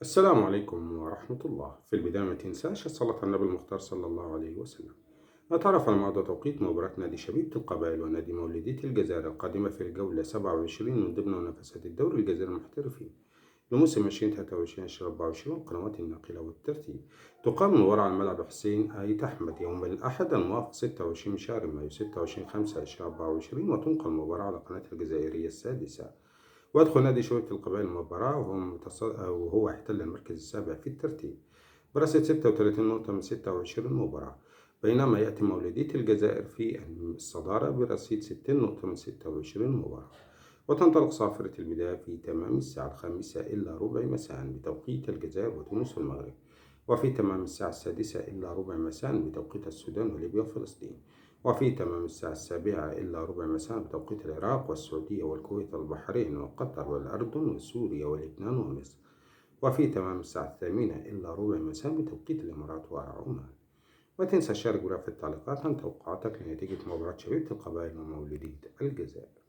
السلام عليكم ورحمة الله. في البداية ما تنساش الصلاة على النبي المختار صلى الله عليه وسلم. نتعرف على موعد توقيت مباراة نادي شبيبة القبائل ونادي مولودية الجزائر القادمة في الجولة 27 من ضمن منافسات الدوري الجزائري المحترفين لموسم 2023-2024 القنوات الناقلة والترتيب. تقام المباراة على ملعب حسين آيت أحمد يوم الأحد الموافق 26 من شهر مايو 26/5/2024، وتنقل المباراة على قناة الجزائرية السادسة. ويدخل نادي شبيبة القبائل المباراة وهو يحتل المركز السابع في الترتيب برصيد 36 نقطة من 26 مباراة، بينما يأتي مولودية الجزائر في الصدارة برصيد 60 نقطة من 26 مباراة. وتنطلق صافرة البداية في تمام الساعة 5:15 مساء بتوقيت الجزائر وتونس والمغرب، وفي تمام الساعة 6:15 مساء بتوقيت السودان وليبيا وفلسطين، وفي تمام الساعة 7:15 مساء بتوقيت العراق والسعودية والكويت والبحرين وقطر والأردن وسوريا ولبنان ومصر، وفي تمام الساعة 8:15 مساء بتوقيت الإمارات وعمان. وتنسى تشارك في التعليقات عن توقعاتك لنتيجة مباراة شبيبة القبائل ومولودية الجزائر.